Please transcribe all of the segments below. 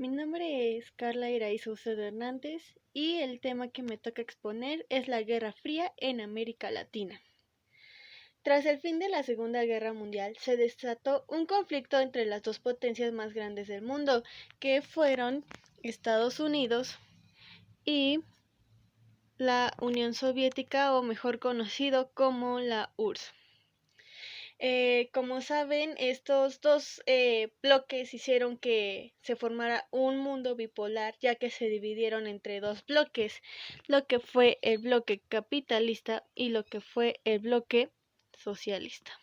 Mi nombre es Carla Iraí Saucedo Hernández y el tema que me toca exponer es la Guerra Fría en América Latina. Tras el fin de la Segunda Guerra Mundial, se desató un conflicto entre las dos potencias más grandes del mundo, que fueron Estados Unidos y la Unión Soviética, o mejor conocido como la URSS. Como saben, estos dos bloques hicieron que se formara un mundo bipolar, ya que se dividieron entre dos bloques, lo que fue el bloque capitalista y lo que fue el bloque socialista.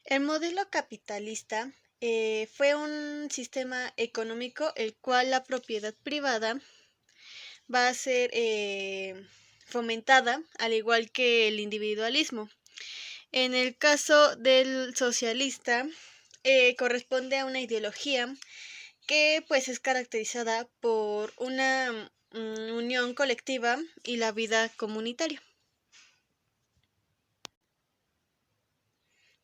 El modelo capitalista fue un sistema económico el cual la propiedad privada va a ser fomentada, al igual que el individualismo. En el caso del socialista, corresponde a una ideología que pues es caracterizada por una unión colectiva y la vida comunitaria.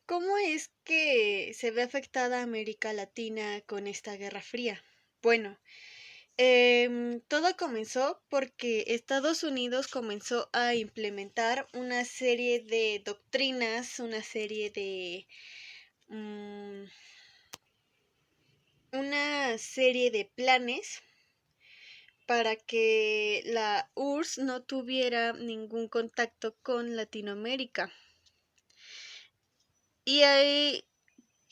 ¿Cómo es que se ve afectada América Latina con esta Guerra Fría? Bueno, todo comenzó porque Estados Unidos comenzó a implementar una serie de doctrinas, una serie de planes para que la URSS no tuviera ningún contacto con Latinoamérica. Y ahí,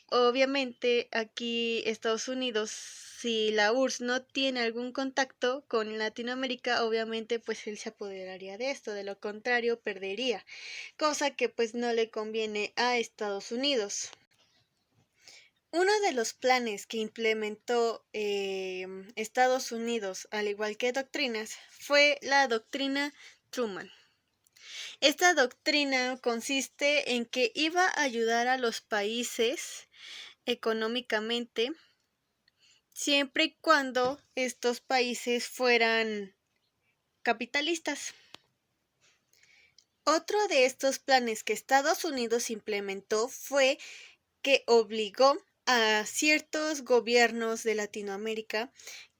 obviamente, aquí Estados Unidos, si la URSS no tiene algún contacto con Latinoamérica, obviamente pues él se apoderaría de esto, de lo contrario perdería, cosa que pues no le conviene a Estados Unidos. Uno de los planes que implementó Estados Unidos, al igual que doctrinas, fue la doctrina Truman. Esta doctrina consiste en que iba a ayudar a los países económicamente siempre y cuando estos países fueran capitalistas. Otro de estos planes que Estados Unidos implementó fue que obligó a ciertos gobiernos de Latinoamérica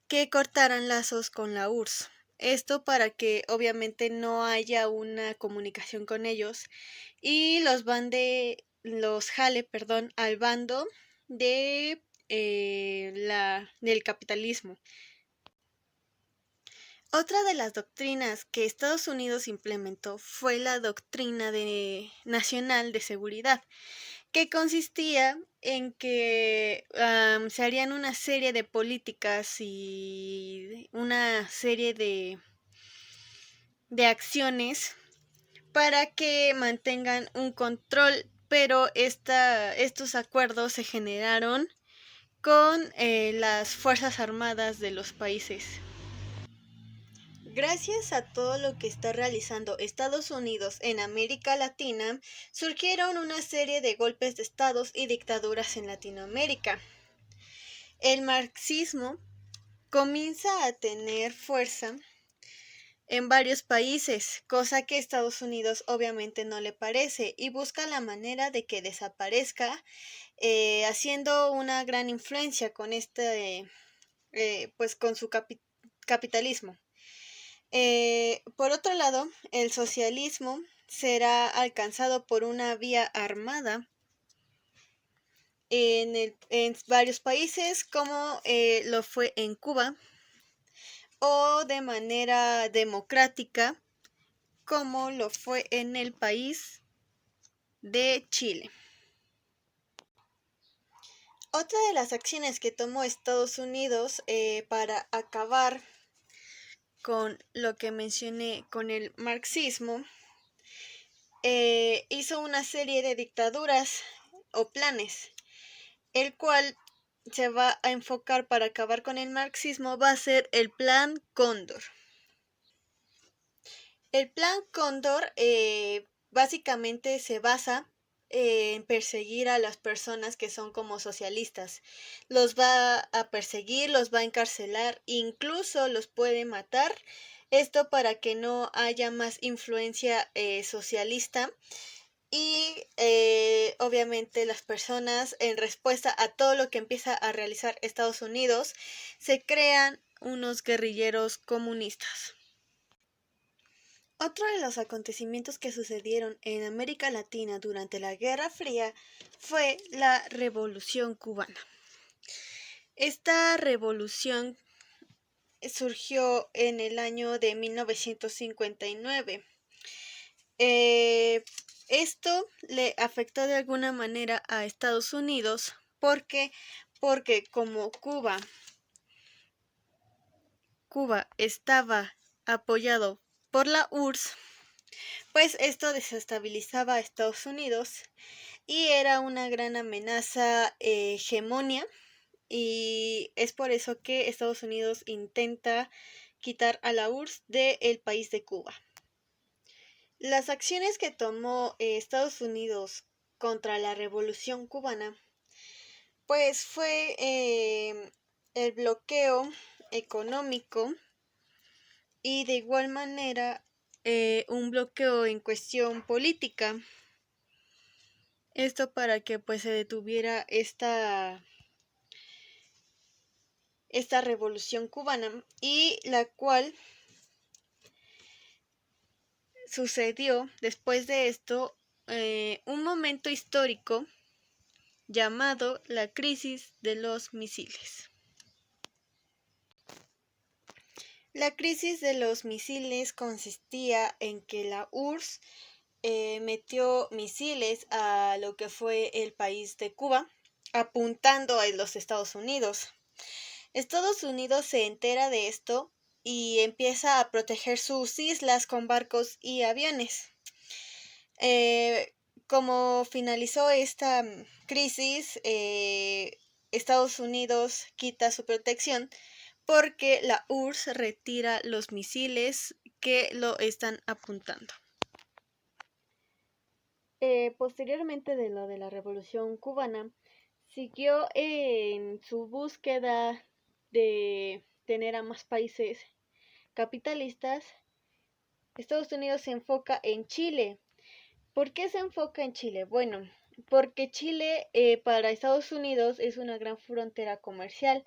que cortaran lazos con la URSS. Esto para que obviamente no haya una comunicación con ellos y los jale, al bando de del capitalismo. Otra de las doctrinas que Estados Unidos implementó fue la doctrina nacional de seguridad, que consistía en que se harían una serie de políticas y una serie de acciones para que mantengan un control, pero estos acuerdos se generaron con las Fuerzas Armadas de los países. Gracias a todo lo que está realizando Estados Unidos en América Latina, surgieron una serie de golpes de estados y dictaduras en Latinoamérica. El marxismo comienza a tener fuerza en varios países, cosa que a Estados Unidos obviamente no le parece y busca la manera de que desaparezca, haciendo una gran influencia con con su capitalismo. Por otro lado, el socialismo será alcanzado por una vía armada en varios países, como lo fue en Cuba, o de manera democrática, como lo fue en el país de Chile. Otra de las acciones que tomó Estados Unidos para acabar con lo que mencioné con el marxismo, hizo una serie de dictaduras o planes, el cual se va a enfocar para acabar con el marxismo, va a ser el Plan Cóndor. El Plan Cóndor básicamente se basa en perseguir a las personas que son como socialistas. Los va a perseguir, los va a encarcelar, incluso los puede matar. Esto para que no haya más influencia socialista y obviamente las personas, en respuesta a todo lo que empieza a realizar Estados Unidos, se crean unos guerrilleros comunistas. Otro de los acontecimientos que sucedieron en América Latina durante la Guerra Fría fue la Revolución Cubana. Esta revolución surgió en el año de 1959. Esto le afectó de alguna manera a Estados Unidos porque como Cuba estaba apoyado por la URSS, pues esto desestabilizaba a Estados Unidos y era una gran amenaza hegemonia, y es por eso que Estados Unidos intenta quitar a la URSS del país de Cuba. Las acciones que tomó Estados Unidos contra la Revolución Cubana, pues fue el bloqueo económico y de igual manera un bloqueo en cuestión política. Esto para que pues se detuviera esta revolución cubana, y la cual sucedió después de esto un momento histórico llamado la crisis de los misiles. La crisis de los misiles consistía en que la URSS metió misiles a lo que fue el país de Cuba, apuntando a los Estados Unidos. Estados Unidos se entera de esto y empieza a proteger sus islas con barcos y aviones. Como finalizó esta crisis, Estados Unidos quita su protección porque la URSS retira los misiles que lo están apuntando. Posteriormente de lo de la Revolución Cubana, siguió en su búsqueda de tener a más países capitalistas. Estados Unidos se enfoca en Chile. ¿Por qué se enfoca en Chile? Bueno, porque Chile para Estados Unidos es una gran frontera comercial,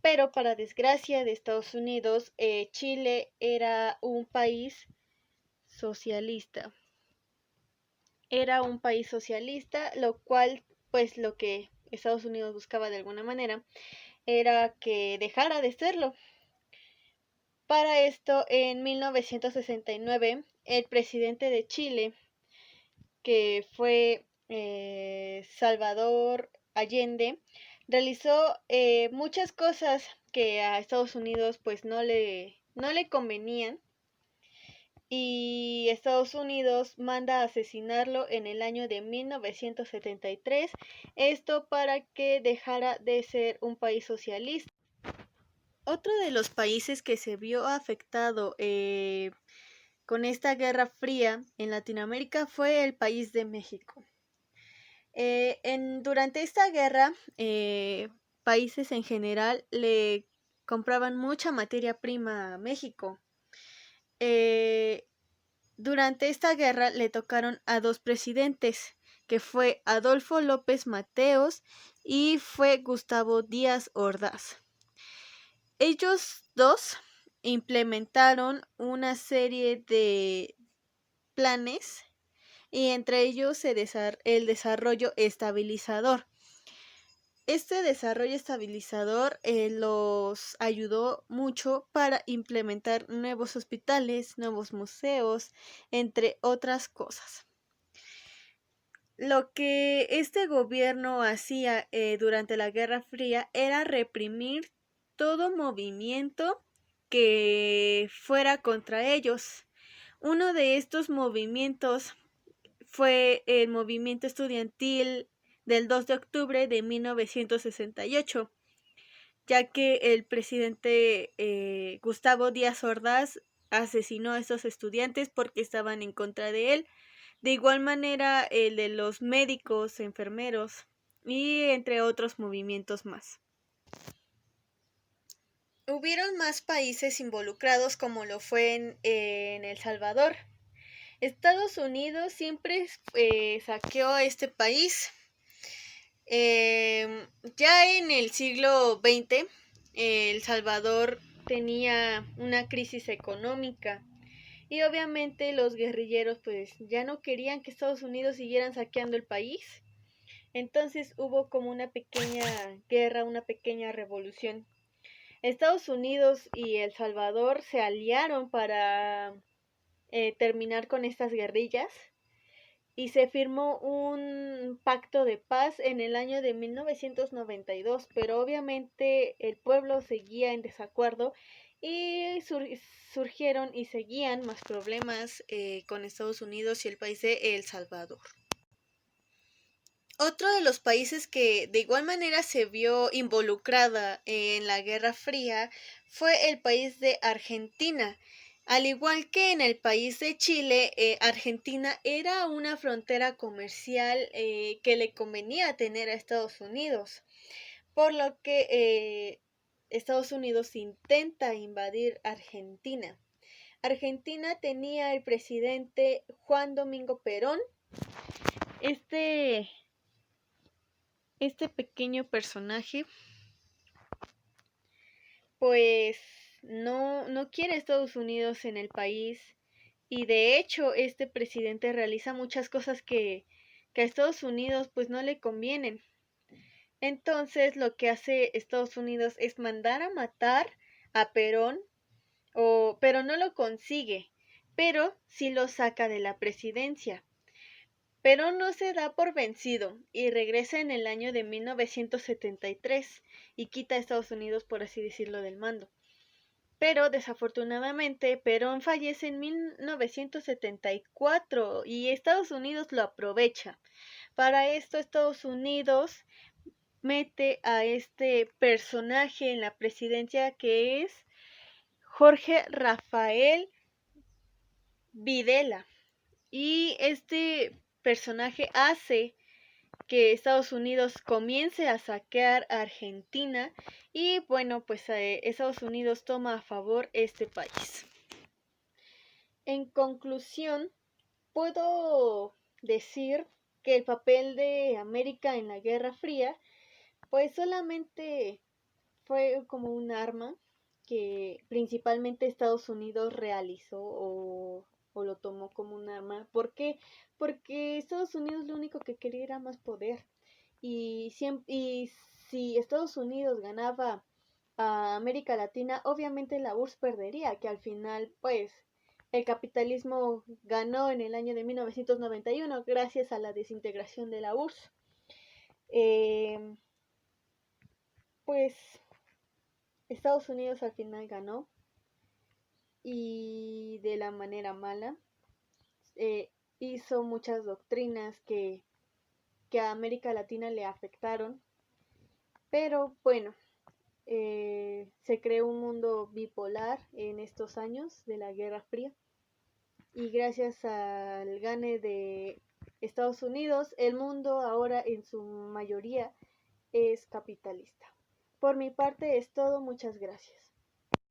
pero para desgracia de Estados Unidos, Chile era un país socialista. Era un país socialista, lo cual, pues lo que Estados Unidos buscaba de alguna manera, era que dejara de serlo. Para esto, en 1969, el presidente de Chile, que fue Salvador Allende, realizó muchas cosas que a Estados Unidos pues no le convenían, y Estados Unidos manda a asesinarlo en el año de 1973, esto para que dejara de ser un país socialista. Otro de los países que se vio afectado con esta Guerra Fría en Latinoamérica fue el país de México. Durante esta guerra, países en general le compraban mucha materia prima a México. Durante esta guerra le tocaron a dos presidentes, que fue Adolfo López Mateos y fue Gustavo Díaz Ordaz. Ellos dos implementaron una serie de planes, y entre ellos el desarrollo estabilizador. Este desarrollo estabilizador los ayudó mucho para implementar nuevos hospitales, nuevos museos, entre otras cosas. Lo que este gobierno hacía durante la Guerra Fría era reprimir todo movimiento que fuera contra ellos. Uno de estos movimientos fue el movimiento estudiantil del 2 de octubre de 1968, ya que el presidente Gustavo Díaz Ordaz asesinó a estos estudiantes porque estaban en contra de él. De igual manera, el de los médicos, enfermeros y entre otros movimientos más. Hubieron más países involucrados, como lo fue en El Salvador. Estados Unidos siempre saqueó a este país. Ya en el siglo XX, El Salvador tenía una crisis económica y obviamente los guerrilleros pues ya no querían que Estados Unidos siguieran saqueando el país. Entonces hubo como una pequeña guerra, una pequeña revolución. Estados Unidos y El Salvador se aliaron para terminar con estas guerrillas y se firmó un pacto de paz en el año de 1992, pero obviamente el pueblo seguía en desacuerdo y surgieron y seguían más problemas con Estados Unidos y el país de El Salvador. Otro de los países que de igual manera se vio involucrada en la Guerra Fría fue el país de Argentina. Al igual que en el país de Chile, Argentina era una frontera comercial que le convenía tener a Estados Unidos, por lo que Estados Unidos intenta invadir Argentina. Argentina tenía el presidente Juan Domingo Perón. Este pequeño personaje pues no quiere Estados Unidos en el país y de hecho este presidente realiza muchas cosas que a Estados Unidos pues no le convienen. Entonces lo que hace Estados Unidos es mandar a matar a Perón, pero no lo consigue, pero sí lo saca de la presidencia. Pero no se da por vencido y regresa en el año de 1973 y quita a Estados Unidos, por así decirlo, del mando. Pero desafortunadamente Perón fallece en 1974 y Estados Unidos lo aprovecha. Para esto Estados Unidos mete a este personaje en la presidencia que es Jorge Rafael Videla. Y este personaje hace que Estados Unidos comience a saquear a Argentina y bueno, pues Estados Unidos toma a favor este país. En conclusión, puedo decir que el papel de América en la Guerra Fría pues solamente fue como un arma que principalmente Estados Unidos realizó o lo tomó como un arma. ¿Por qué? Porque Estados Unidos lo único que quería era más poder. Y si Estados Unidos ganaba a América Latina, obviamente la URSS perdería, que al final, pues, el capitalismo ganó en el año de 1991 gracias a la desintegración de la URSS. Pues Estados Unidos al final ganó y de la manera mala. Eh, Hizo muchas doctrinas que a América Latina le afectaron, pero bueno, se creó un mundo bipolar en estos años de la Guerra Fría y gracias al gane de Estados Unidos, el mundo ahora en su mayoría es capitalista. Por mi parte es todo, muchas gracias.